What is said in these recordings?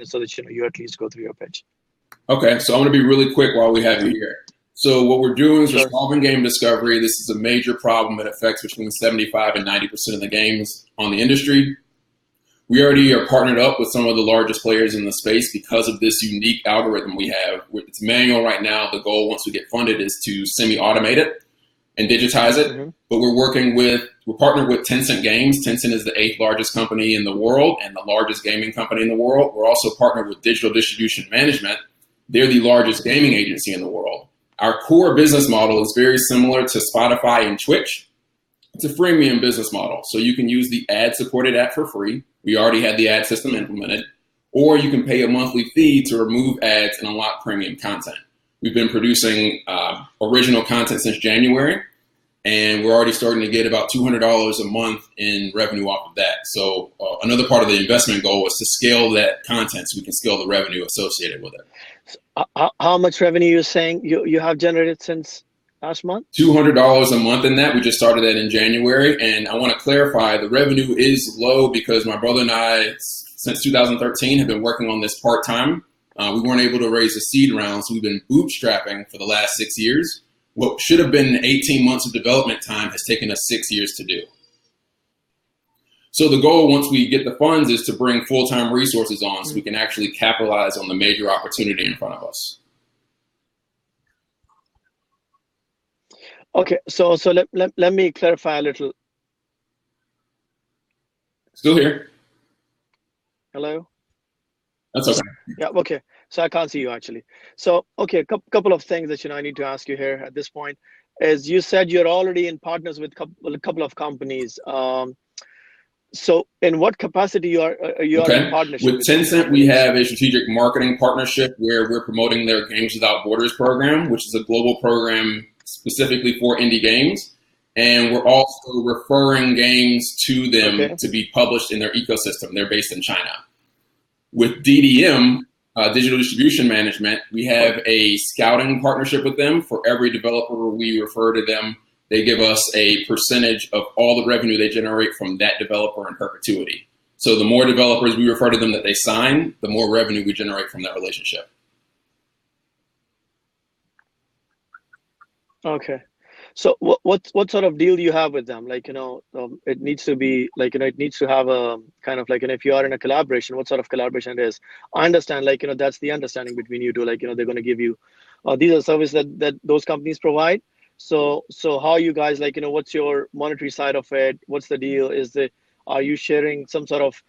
so that you at least go through your pitch. Okay, so I'm going to be really quick while we have you here. So what we're doing is Sure. we're solving game discovery. This is a major problem that affects between 75 and 90% of the games on the industry. We already are partnered up with some of the largest players in the space because of this unique algorithm we have. It's manual right now. The goal, once we get funded, is to semi-automate it and digitize it. Mm-hmm. But we're partnered with Tencent Games. Tencent is the 8th largest company in the world and the largest gaming company in the world. We're also partnered with Digital Distribution Management. They're the largest gaming agency in the world. Our core business model is very similar to Spotify and Twitch. It's a freemium business model. So you can use the ad-supported app for free. We already had the ad system implemented. Or you can pay a monthly fee to remove ads and unlock premium content. We've been producing original content since January, and we're already starting to get about $200 a month in revenue off of that. So another part of the investment goal is to scale that content so we can scale the revenue associated with it. How much revenue you're saying you have generated since last month? $200 a month in that. We just started that in January. And I want to clarify, the revenue is low because my brother and I, since 2013, have been working on this part-time. We weren't able to raise a seed round, so we've been bootstrapping for the last 6 years. What should have been 18 months of development time has taken us 6 years to do. So the goal, once we get the funds, is to bring full-time resources on so we can actually capitalize on the major opportunity in front of us. Okay, so let me clarify a little. Still here. Hello? That's okay. Yeah, okay. So I can't see you actually. So, okay, couple of things that I need to ask you here at this point is you said you're already in partners with a couple of companies. So in what capacity you are in partnership with Tencent? We have a strategic marketing partnership where we're promoting their Games Without Borders program, which is a global program specifically for indie games. And we're also referring games to them to be published in their ecosystem. They're based in China. With DDM, Digital Distribution Management, we have a scouting partnership with them. For every developer we refer to them, they give us a percentage of all the revenue they generate from that developer in perpetuity. So the more developers we refer to them that they sign, the more revenue we generate from that relationship. Okay. So what sort of deal do you have with them? Like, it needs to be like, it needs to have a kind of like, if you are in a collaboration, what sort of collaboration it is? I understand, like, that's the understanding between you two, like, they're going to give you, these are services that those companies provide. So how you guys, like, what's your monetary side of it? What's the deal? Are you sharing some sort of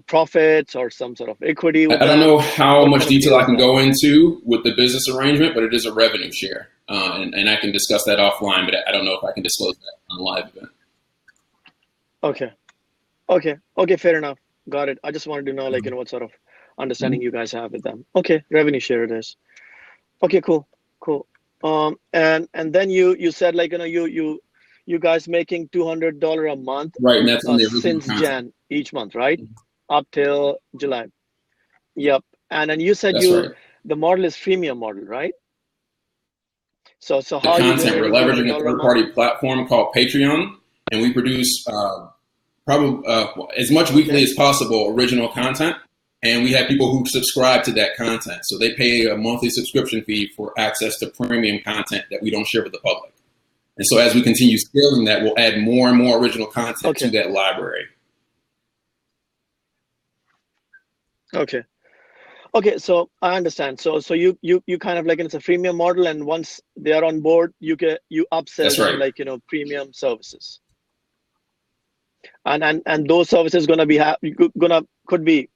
profits or some sort of equity with I don't them? know how much detail I can that? go into with the business arrangement, but it is a revenue share. And I can discuss that offline, but I don't know if I can disclose that on a live event. Okay, fair enough. Got it. I just wanted to know, like, what sort of understanding you guys have with them. Okay, revenue share it is. Okay, cool. And then you said, like, you guys making $200 a month, right? And that's on the since Jan each month, right? Up till July. Yep. And then you said the model is freemium model, right? So how the you content, we're leveraging a third-party platform called Patreon, and we produce probably as much weekly as possible original content. And we have people who subscribe to that content. So they pay a monthly subscription fee for access to premium content that we don't share with the public. And so as we continue scaling that, we'll add more and more original content to that library. Okay, so I understand. So you kind of like, it's a freemium model, and once they are on board, you upsell them, like, premium services. And those services could be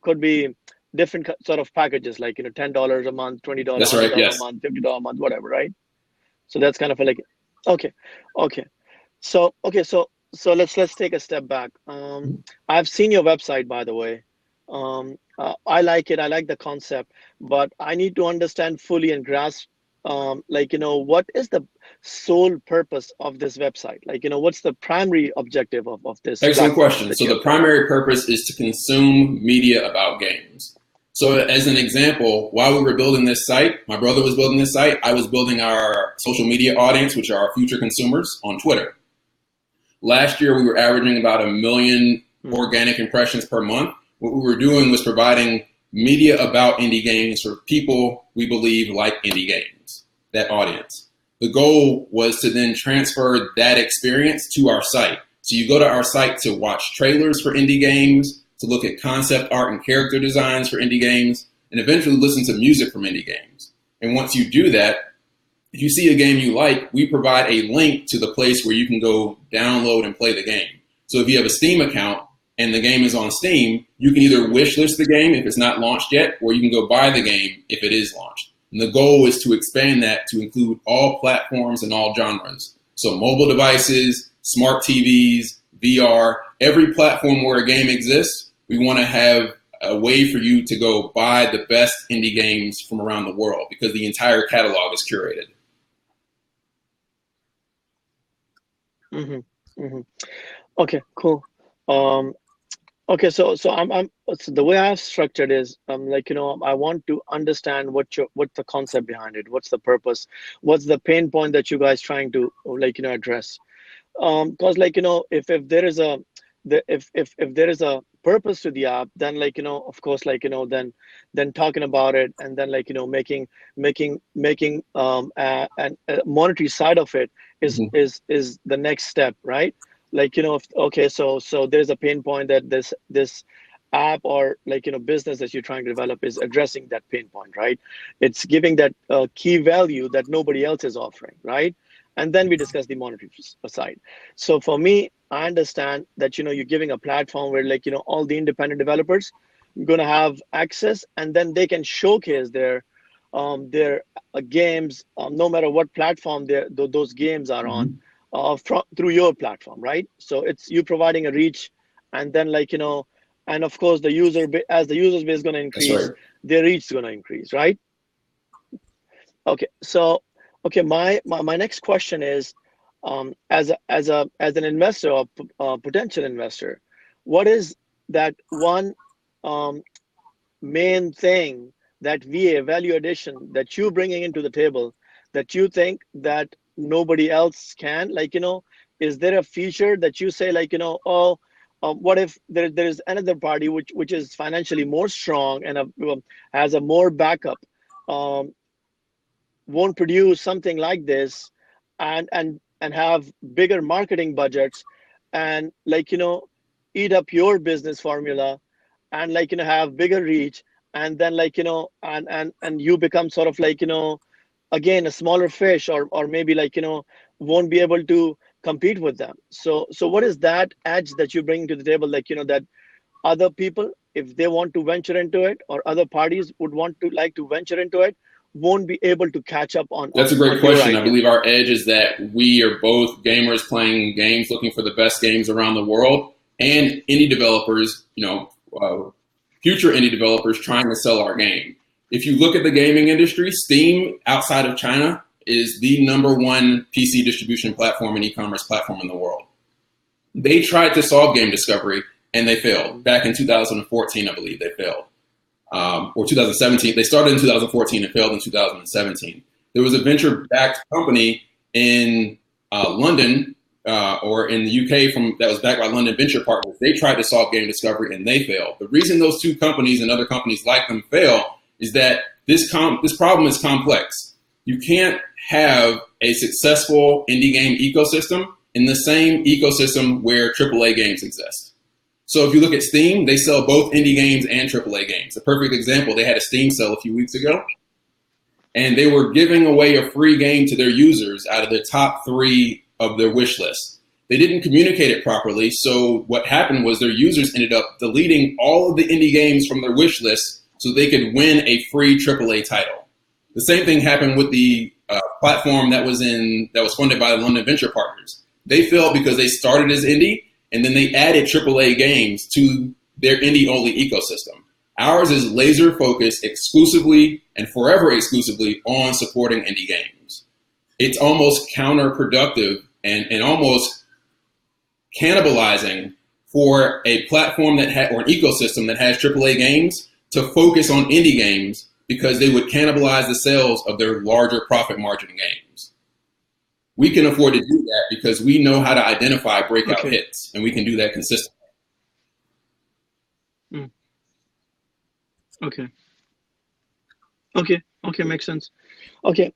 different sort of packages, like, $10 a month, $20 That's right, yes. a month, $50 a month, whatever, right? So that's kind of like, okay. So let's take a step back. I've seen your website, by the way. I like it. I like the concept, but I need to understand fully and grasp, what is the sole purpose of this website? Like, what's the primary objective of this? Excellent question. So the primary purpose is to consume media about games. So as an example, while we were building this site, my brother was building this site, I was building our social media audience, which are our future consumers, on Twitter. Last year, we were averaging about 1 million organic impressions per month. What we were doing was providing media about indie games for people we believe like indie games, that audience. The goal was to then transfer that experience to our site. So you go to our site to watch trailers for indie games, to look at concept art and character designs for indie games, and eventually listen to music from indie games. And once you do that, if you see a game you like, we provide a link to the place where you can go download and play the game. So if you have a Steam account and the game is on Steam, you can either wishlist the game if it's not launched yet, or you can go buy the game if it is launched. And the goal is to expand that to include all platforms and all genres. So mobile devices, smart TVs, VR, every platform where a game exists, we want to have a way for you to go buy the best indie games from around the world because the entire catalog is curated. Okay, cool. Um, okay, so so the way I've structured is like I want to understand what's the concept behind it, what's the purpose, what's the pain point that you guys trying to address. Because if there is a if there is a purpose to the app, then of course then talking about it, and then making and a monetary side of it Mm-hmm. is the next step, right? Okay, so there's a pain point that this app or business that you're trying to develop is addressing that pain point, right? It's giving that key value that nobody else is offering, right? And then we discuss the monetary side. So for me, I understand that you're giving a platform where all the independent developers are going to have access, and then they can showcase their games, no matter what platform those games are on, through your platform, right? So it's you providing a reach, and then and of course as the user base is going to That's right. increase, their reach is going to increase, right? Okay, so okay, my next question is, as an investor or potential investor, what is that one um, main thing, that VA value addition that you bringing into the table, that you think that nobody else can? Is there a feature that you say oh, what if there's another party which is financially more strong and has a more backup, um, won't produce something like this, and have bigger marketing budgets, and eat up your business formula, and have bigger reach, and then and you become sort of again a smaller fish, or maybe won't be able to compete with them. So what is that edge that you bring to the table, that other people, if they want to venture into it, or other parties would want to venture into it, won't be able to catch up on That's a great your question. I idea? believe our edge is that we are both gamers playing games, looking for the best games around the world, and indie developers, future indie developers trying to sell our game. If you look at the gaming industry, Steam outside of China is the number one PC distribution platform and e-commerce platform in the world. They tried to solve game discovery and they failed. Back in 2014, I believe they failed. Or 2017. They started in 2014 and failed in 2017. There was a venture-backed company in London or in the UK that was backed by London Venture Partners. They tried to solve game discovery and they failed. The reason those two companies and other companies like them fail is that this problem is complex. You can't have a successful indie game ecosystem in the same ecosystem where AAA games exist. So if you look at Steam, they sell both indie games and AAA games. A perfect example, they had a Steam sale a few weeks ago, and they were giving away a free game to their users out of the top 3 of their wish list. They didn't communicate it properly, so what happened was their users ended up deleting all of the indie games from their wish list so they could win a free AAA title. The same thing happened with the platform that was funded by the London Venture Partners. They failed because they started as indie, and then they added AAA games to their indie-only ecosystem. Ours is laser-focused exclusively and forever exclusively on supporting indie games. It's almost counterproductive and almost cannibalizing for a platform or an ecosystem that has AAA games to focus on indie games because they would cannibalize the sales of their larger profit margin games. We can afford to do that because we know how to identify breakout Okay. hits, and we can do that consistently. Okay. Okay. Okay. Makes sense. Okay.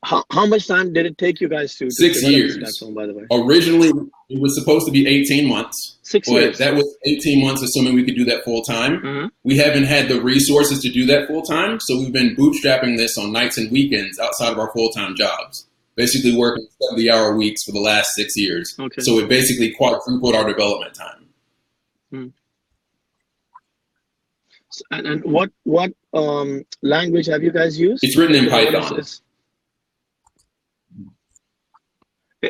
How much time did it take you guys to Six develop this years. platform, by the way? Originally, it was supposed to be 18 months, Six but years. that was 18 months assuming we could do that full time. Uh-huh. We haven't had the resources to do that full time, so we've been bootstrapping this on nights and weekends outside of our full time jobs. Basically, working 70-hour weeks for the last 6 years. Okay. So it basically quadrupled our development time. Hmm. And what language have you guys used? It's written Like, in what is Python it's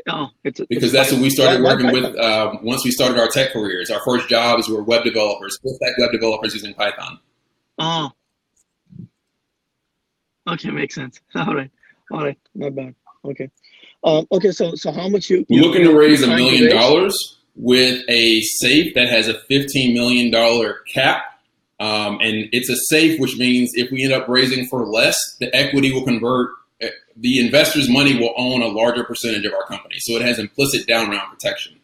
oh, it's because that's what Python. we started Why working with Python? once we started our tech careers. Our first jobs were web developers, full stack web developers using Python. Oh, okay, makes sense. All right, not bad. Okay. Okay, so how much We're looking to you raise $1 trying to million raise? with a safe that has a $15 million cap. And it's a safe, which means if we end up raising for less, the equity will convert. The investor's money will own a larger percentage of our company. So it has implicit down round protection.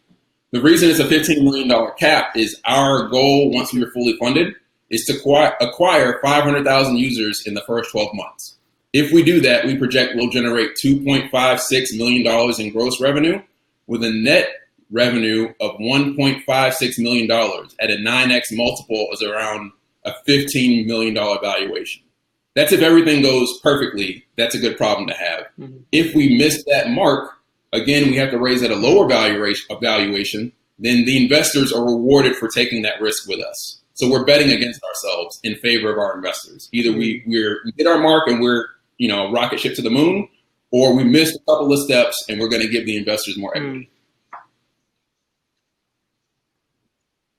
The reason it's a $15 million cap is our goal, once we are fully funded, is to acquire 500,000 users in the first 12 months. If we do that, we project we'll generate $2.56 million in gross revenue with a net revenue of $1.56 million at a 9x multiple is around a $15 million valuation. That's if everything goes perfectly. That's a good problem to have. Mm-hmm. If we miss that mark, again, we have to raise at a lower valuation. Then the investors are rewarded for taking that risk with us. So we're betting against ourselves in favor of our investors. Either we hit our mark and we're rocket ship to the moon, or we missed a couple of steps and we're going to give the investors more equity.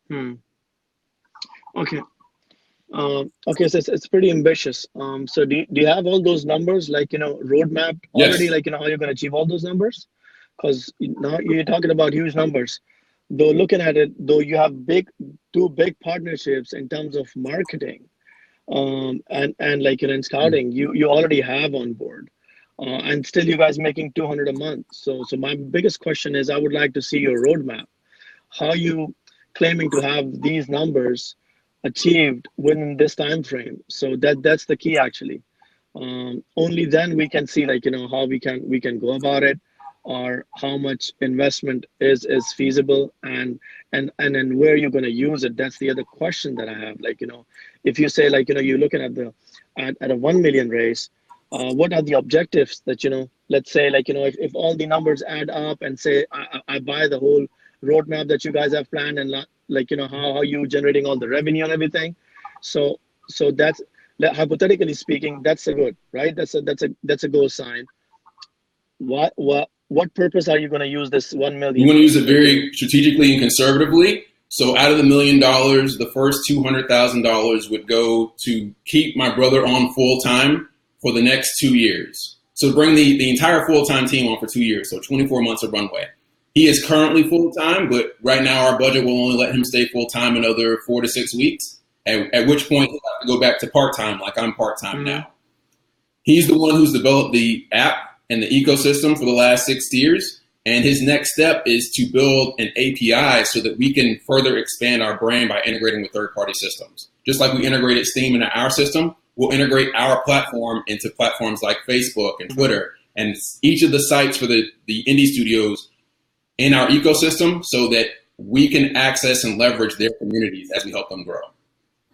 Hmm. Okay. Okay, so it's pretty ambitious. So do you have all those numbers, like, roadmap already, Yes. like, how you're going to achieve all those numbers? Because now you're talking about huge numbers. Though looking at it, though you have two big partnerships in terms of marketing, and like, in scouting, you already have on board, and still you guys making 200 a month. So my biggest question is, I would like to see your roadmap. How you claiming to have these numbers achieved within this time frame? So that's the key, actually. Only then we can see, like, how we can go about it, or how much investment is feasible, and then where you're going to use it. That's the other question that I have. Like, if you say, like, you're looking at at a 1 million raise, what are the objectives that, let's say, like, if all the numbers add up, and say I buy the whole roadmap that you guys have planned, and like, how you generating all the revenue and everything. So that's, hypothetically speaking, that's a good, right? That's a go sign. What purpose are you going to use this 1 We million want to for? use it very strategically and conservatively. So out of the $1 million, the first $200,000 would go to keep my brother on full time for the next 2 years. So bring the entire full time team on for 2 years, so 24 months of runway. He is currently full time, but right now our budget will only let him stay full time another 4 to 6 weeks. At which point he'll have to go back to part time, like I'm part time now. He's the one who's developed the app and the ecosystem for the last 6 years. And his next step is to build an API so that we can further expand our brand by integrating with third-party systems. Just like we integrated Steam into our system, we'll integrate our platform into platforms like Facebook and Twitter, and each of the sites for the indie studios in our ecosystem, so that we can access and leverage their communities as we help them grow.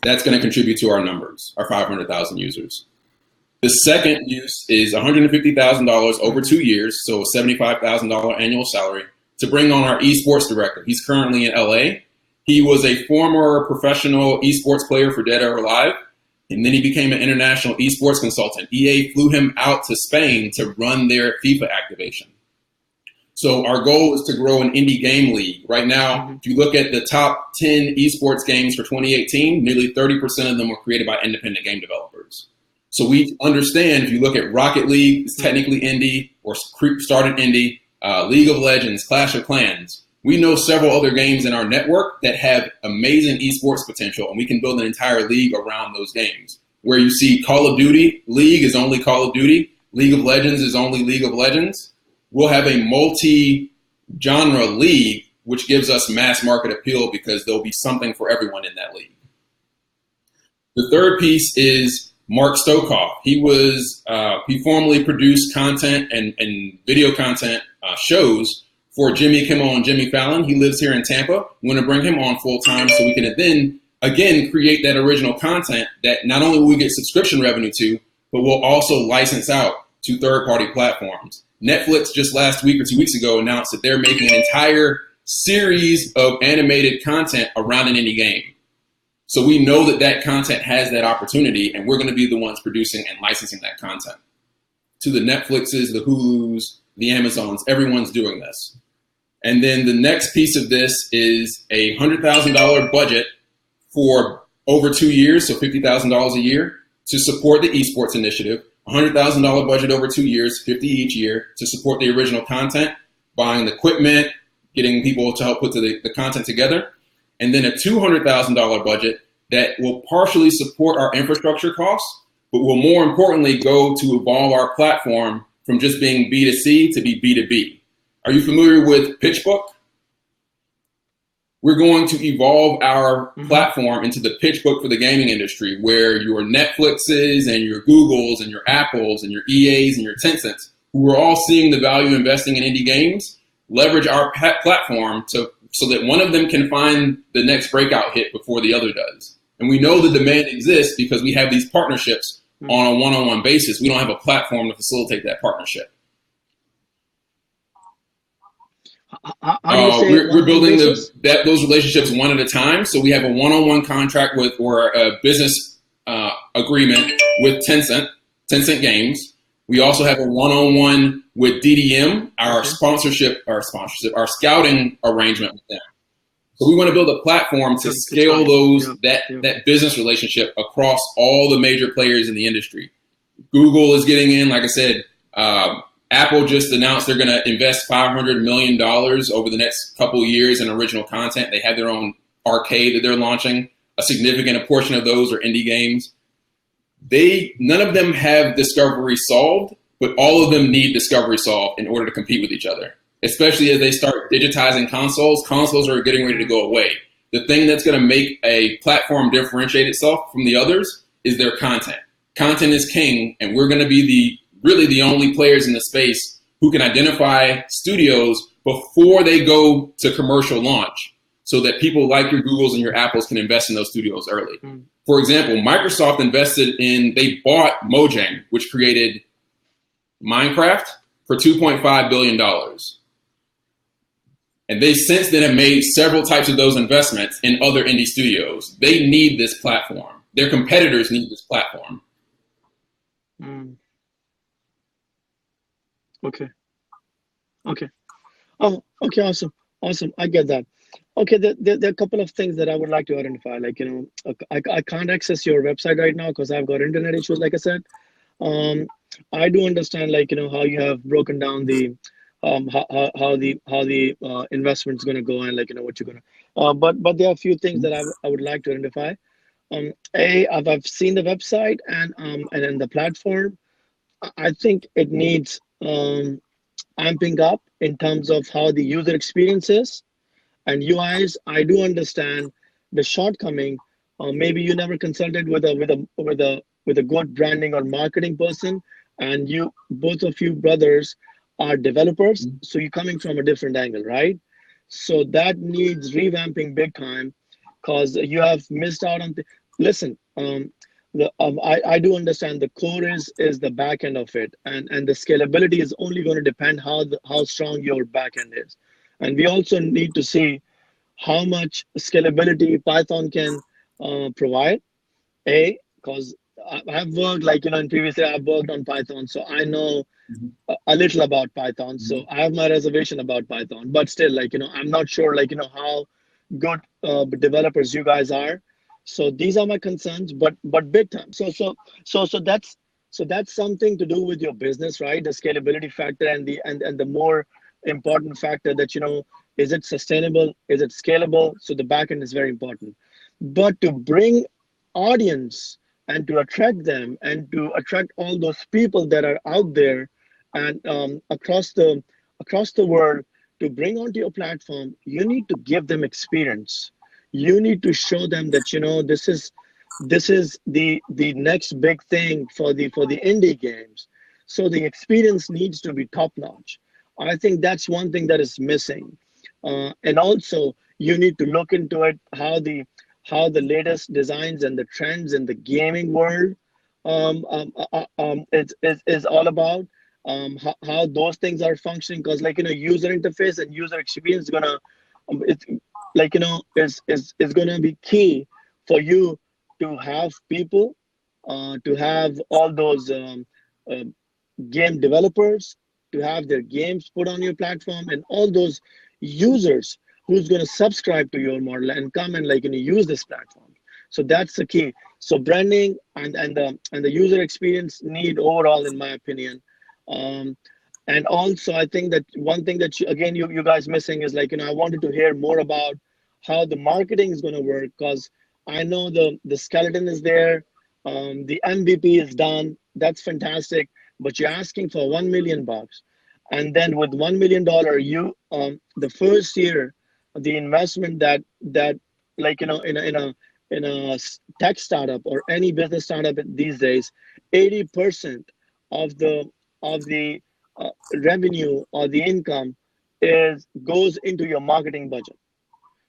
That's going to contribute to our numbers, our 500,000 users. The second use is $150,000 over 2 years, so a $75,000 annual salary, to bring on our esports director. He's currently in LA. He was a former professional esports player for Dead or Alive, and then he became an international esports consultant. EA flew him out to Spain to run their FIFA activation. So our goal is to grow an indie game league. Right now, if you look at the top 10 esports games for 2018, nearly 30% of them were created by independent game developers. So we understand, if you look at Rocket League, it's technically indie, or started indie, League of Legends, Clash of Clans. We know several other games in our network that have amazing esports potential, and we can build an entire league around those games. Where you see Call of Duty League is only Call of Duty, League of Legends is only League of Legends. We'll have a multi-genre league, which gives us mass market appeal because there'll be something for everyone in that league. The third piece is Mark Stokoff. He formerly produced content and video content shows for Jimmy Kimmel and Jimmy Fallon. He lives here in Tampa. We want to bring him on full time so we can then again create that original content that not only will we get subscription revenue to, but we'll also license out to third-party platforms. Netflix just last week or 2 weeks ago announced that they're making an entire series of animated content around an indie game. So we know that that content has that opportunity, and we're going to be the ones producing and licensing that content. To the Netflixes, the Hulus, the Amazons, everyone's doing this. And then the next piece of this is a $100,000 budget for over 2 years, so $50,000 a year, to support the esports initiative. $100,000 budget over 2 years, 50 each year, to support the original content, buying the equipment, getting people to help put the content together. And then a $200,000 budget that will partially support our infrastructure costs, but will more importantly go to evolve our platform from just being B2C to be B2B. Are you familiar with PitchBook? We're going to evolve our platform into the PitchBook for the gaming industry, where your Netflixes and your Googles and your Apples and your EAs and your Tencents, who are all seeing the value of investing in indie games, leverage our platform so that one of them can find the next breakout hit before the other does. And we know the demand exists because we have these partnerships on a one-on-one basis. We don't have a platform to facilitate that partnership. We're building those relationships one at a time. So we have a one-on-one contract with, or a business agreement with Tencent Games. We also have a one-on-one with DDM, our scouting arrangement with them. So we want to build a platform to scale that business relationship across all the major players in the industry. Google is getting in, like I said. Apple just announced they're going to invest $500 million over the next couple of years in original content. They have their own arcade that they're launching. A significant portion of those are indie games. None of them have discovery solved, but all of them need discovery solved in order to compete with each other, especially as they start digitizing consoles. Consoles are getting ready to go away. The thing that's going to make a platform differentiate itself from the others is their content. Content is king, and we're going to be really the only players in the space who can identify studios before they go to commercial launch, so that people like your Googles and your Apples can invest in those studios early. For example, Microsoft they bought Mojang, which created Minecraft, for $2.5 billion. And they since then have made several types of those investments in other indie studios. They need this platform. Their competitors need this platform. Okay. Okay, awesome. I get that. Okay, there are a couple of things that I would like to identify. Like, I can't access your website right now because I've got internet issues, like I said. I do understand, how you have broken down the how the investment's going to go, and what you're going to. But there are a few things that I would like to identify. I've seen the website and then the platform. I think it needs amping up in terms of how the user experience is and UIs. I do understand the shortcoming. Maybe you never consulted with a good branding or marketing person, and both of you brothers are developers, so you're coming from a different angle, right? So that needs revamping big time, because you have missed out on. Listen, I do understand the core is the back end of it, and the scalability is only going to depend how strong your back end is, and we also need to see how much scalability Python can provide. Because I've worked, in previously I've worked on Python, so I know a little about Python. So I have my reservation about Python, but still, I'm not sure, how good developers you guys are. So these are my concerns, but big time. So that's something to do with your business, right? The scalability factor and the more important factor that, is it sustainable? Is it scalable? So the backend is very important. But to bring audience and to attract them and to attract all those people that are out there and across the world to bring onto your platform, you need to give them experience. You need to show them that, this is the next big thing for the indie games. So the experience needs to be top notch. I think that's one thing that is missing. And also you need to look into it how the latest designs and the trends in the gaming world is all about, how those things are functioning, because like user interface and user experience is gonna it's like is gonna be key for you to have people, to have all those uh, game developers to have their games put on your platform, and all those users who's going to subscribe to your model and come and use this platform. So that's the key. So branding and the user experience need overall, in my opinion. um, and also I think that one thing that you guys missing is I wanted to hear more about how the marketing is going to work, because I know the skeleton is there, the MVP is done, that's fantastic, but you're asking for $1 million, and then with $1 million, you the first year, the investment that in a tech startup or any business startup these days, 80% of the revenue or the income is goes into your marketing budget.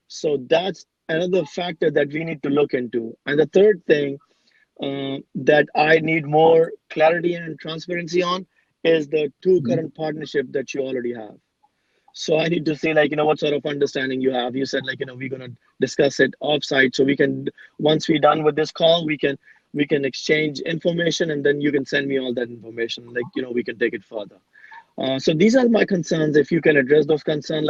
So that's another factor that we need to look into. And the third thing that I need more clarity and transparency on is the two current partnership that you already have. So I need to see what sort of understanding you have. You said we're gonna discuss it offsite, so we can, once we're done with this call, we can exchange information, and then you can send me all that information. We can take it further. So these are my concerns. If you can address those concerns,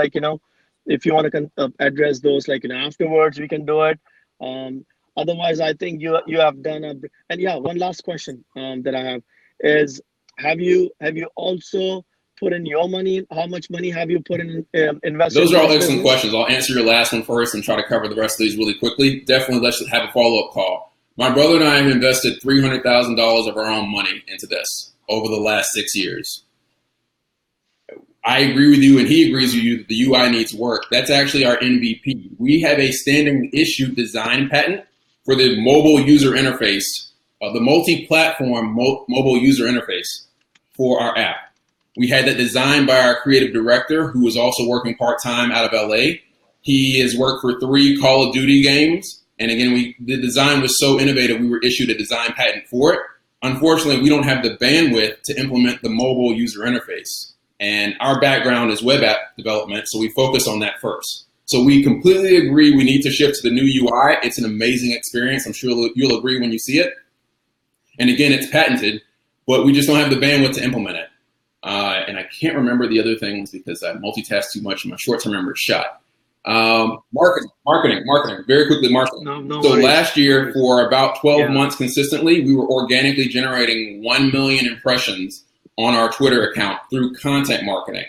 if you want to address those, afterwards, we can do it. Um, Otherwise, I think you have done a. And yeah, one last question that I have is: have you also put in your money? How much money have you put in invested Those into are all this excellent business? questions. I'll answer your last one first and try to cover the rest of these really quickly. Definitely, let's have a follow-up call. My brother and I have invested $300,000 of our own money into this over the last 6 years. I agree with you, and he agrees with you that the UI needs work. That's actually our MVP. We have a standing issue design patent for the mobile user interface, the multi-platform mobile user interface for our app. We had that designed by our creative director, who is also working part-time out of LA. He has worked for 3 Call of Duty games. And again, the design was so innovative, we were issued a design patent for it. Unfortunately, we don't have the bandwidth to implement the mobile user interface. And our background is web app development, so we focus on that first. So we completely agree we need to shift to the new UI. It's an amazing experience. I'm sure you'll agree when you see it. And again, it's patented, but we just don't have the bandwidth to implement it. And I can't remember the other things because I multitask too much and my short-term memory is shot. Marketing, very quickly, marketing. No So worries. last year, for about 12 Yeah. months consistently, we were organically generating 1 million impressions on our Twitter account through content marketing.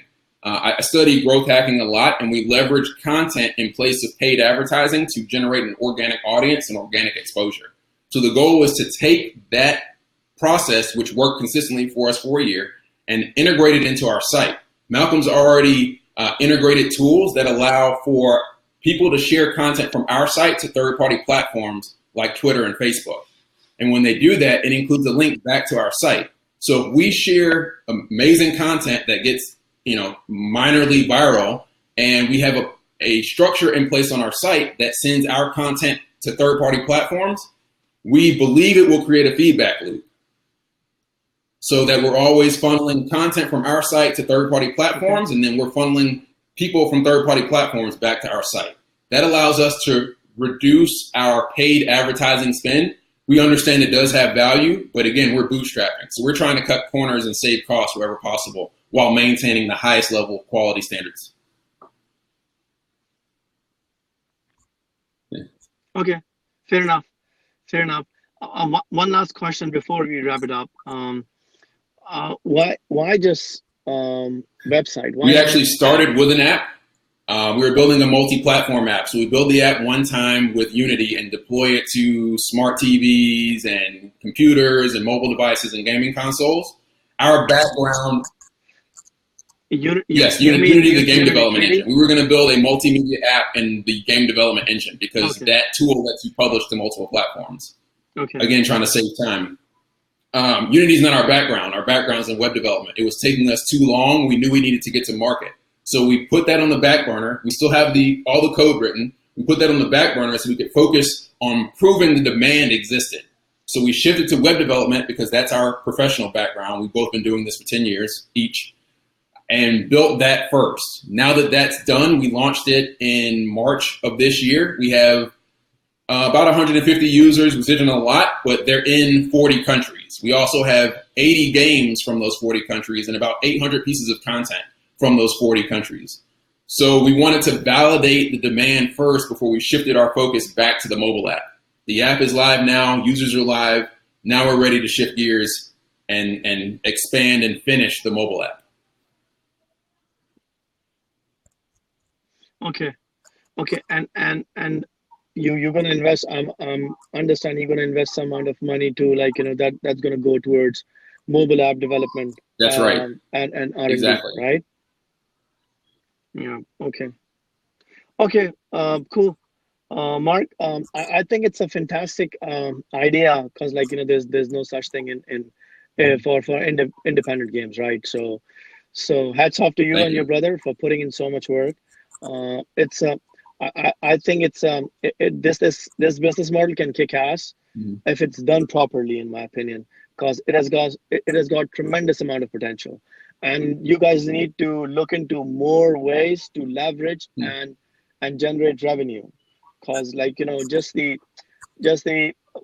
I study growth hacking a lot, and we leverage content in place of paid advertising to generate an organic audience and organic exposure. So the goal was to take that process, which worked consistently for us for a year, and integrate it into our site. Malcolm's already integrated tools that allow for people to share content from our site to third-party platforms like Twitter and Facebook. And when they do that, it includes a link back to our site. So if we share amazing content that gets, minorly viral, and we have a structure in place on our site that sends our content to third-party platforms, we believe it will create a feedback loop so that we're always funneling content from our site to third-party platforms, and then we're funneling people from third-party platforms back to our site. That allows us to reduce our paid advertising spend. We understand it does have value, but again, we're bootstrapping. So we're trying to cut corners and save costs wherever possible while maintaining the highest level of quality standards. Yeah. Okay. Fair enough. Fair enough. One last question before we wrap it up. Why just website? Why We not actually app? started with an app. We were building a multi-platform app. So we build the app one time with Unity and deploy it to smart TVs and computers and mobile devices and gaming consoles. Our background, yes, You mean Unity, the game Unity development 3D? engine. We were going to build a multimedia app in the game development engine because Okay. that tool lets you publish to multiple platforms. Okay. Again, trying to save time. Unity is not our background. Our background is in web development. It was taking us too long. We knew we needed to get to market. So we put that on the back burner. We still have all the code written. We put that on the back burner so we could focus on proving the demand existed. So we shifted to web development because that's our professional background. We've both been doing this for 10 years each and built that first. Now that that's done, we launched it in March of this year. We have about 150 users, which isn't a lot, but they're in 40 countries. We also have 80 games from those 40 countries and about 800 pieces of content from those 40 countries. So we wanted to validate the demand first before we shifted our focus back to the mobile app. The app is live now, users are live. Now we're ready to shift gears and expand and finish the mobile app. Okay. Okay. And you're gonna invest. Understand you're gonna invest some amount of money to, like, that's gonna go towards mobile app development, That's right. and R&D, Exactly. right? Yeah. Okay. Okay. Cool. Mark, I think it's a fantastic idea, because, like, there's no such thing in for independent games, right? So hats off to you Thank and your you. brother for putting in so much work. It's I think it's this business model can kick ass Mm-hmm. if it's done properly, in my opinion, because it has got tremendous amount of potential, and you guys need to look into more ways to leverage and generate revenue, because, like, just the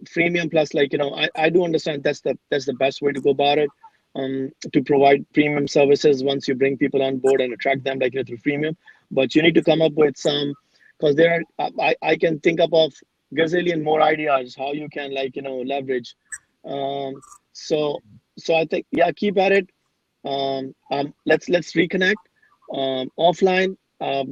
freemium plus, like, I do understand that's the best way to go about it, to provide premium services once you bring people on board and attract them, like, through freemium. But you need to come up with some, because there are, I can think up of gazillion more ideas how you can, like, leverage. So so I think, yeah, keep at it. Let's reconnect offline.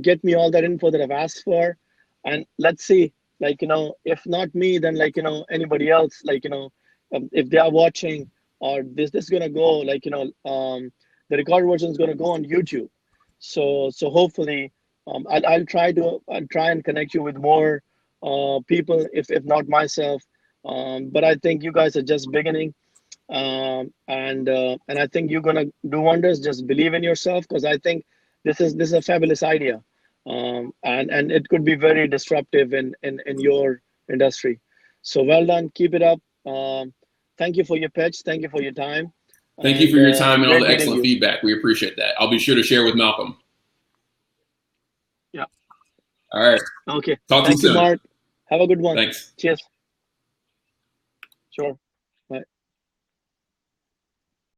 Get me all that info that I've asked for, and let's see. Like, if not me, then, like, anybody else. Like, if they are watching, or this is gonna go, like, the record version is gonna go on YouTube. So hopefully, I'll try and connect you with more people, if not myself. But I think you guys are just beginning, and I think you're gonna do wonders. Just believe in yourself, because I think this is a fabulous idea, and it could be very disruptive in your industry. So well done, keep it up. Thank you for your pitch. Thank you for your time, Thank you and for your time and all great the meeting excellent you. feedback. We appreciate that. I'll be sure to share with Malcolm. Yeah. All right. Okay. Talk to you Thank you, soon. Mark. Have a good one. Thanks. Cheers. Sure. Bye.